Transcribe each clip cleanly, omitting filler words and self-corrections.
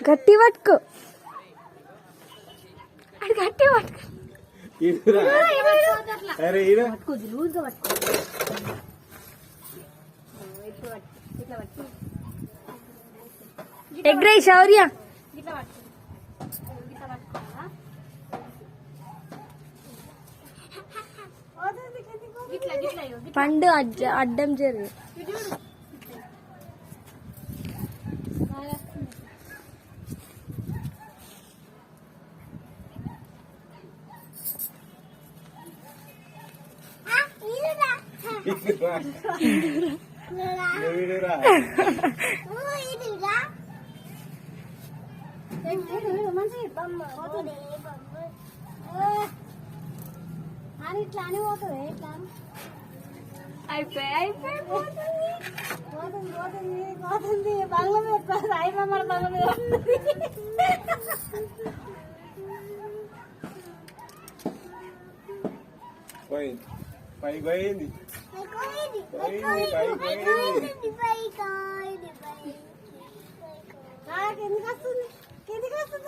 గట్టి పట్టుకో, అది గట్టి పట్టుకో. ఎగ్రై శౌర్య పండు అడ్డం జరిగి ఇట్లానే పోతుంది, ఇట్లా అయిపోయి పోతుంది బంగ్లా మీద అయిపోయి బంగ్లా మీద పైకి పోయింది. కిందికి వస్తుంది, కిందికి వస్తుంది.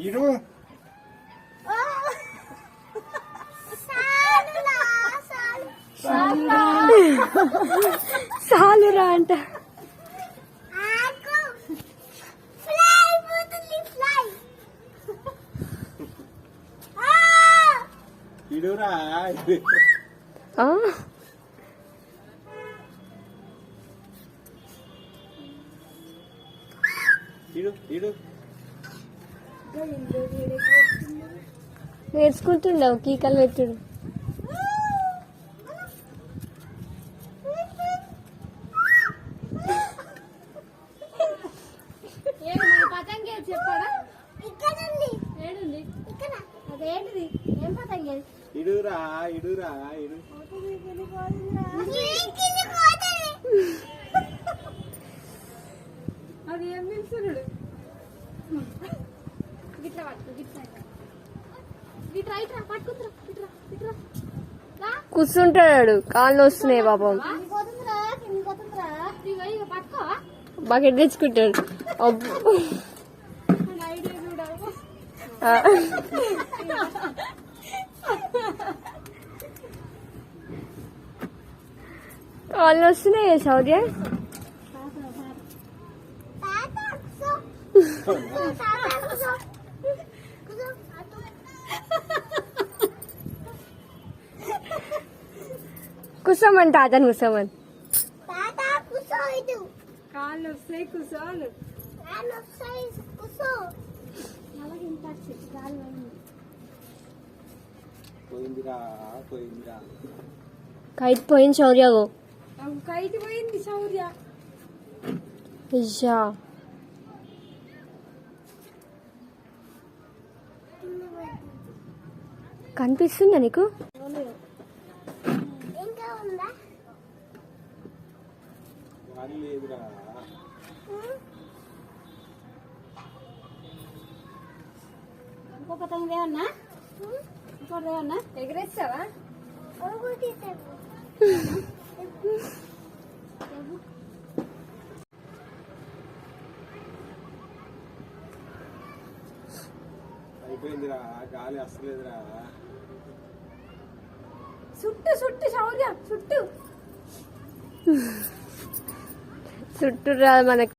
ఇడు సాలురా అంట. ఇడురా ఇడు ఇడు నేర్చుకుంటుండవు కీకలు పెట్టుడు. చెప్పాడా అదేంటిది? ఏం పతంగి? ఇడురా ఇడురా ఇడు అది ఏం పిలుచుడు? గిట్లా పట్టుకో, గిట్లా గిట్రా ఇట్రా పట్టుకుంటురా, ఇట్రా ఇట్రా కూర్చుంటాడు, కాళ్ళు వస్తున్నాయి పాపం. పోతుందిరా, కింది పోతుందిరా. ఇక పట్టుకో, బకెట్ తెచ్చుకుంటాడు. ఐడియా చూడాలి. కాళ్ళు వస్తున్నాయి శౌర్య. కూర్చోమని తాతను కూర్చోమని. కాళ్ళు వస్తాయి, కూర్చోవాలి. పోయిందిరా పోయిందిరా. కైట్ పోయింది శౌర్యకు. కైట్ పోయింది శౌర్య. అయ్యా కనిపిస్తుందా నీకు? లేదురా ఇంకొక తొమ్మిది ఏమన్నా, ఇంకోటి ఏమన్నా ఎగరేస్తావా? అయిపోయిందిరా, గాలి వస్తలేదురా. చుట్టు చుట్టు శౌర్య, చుట్టు చుట్టూ రాదు మనకు.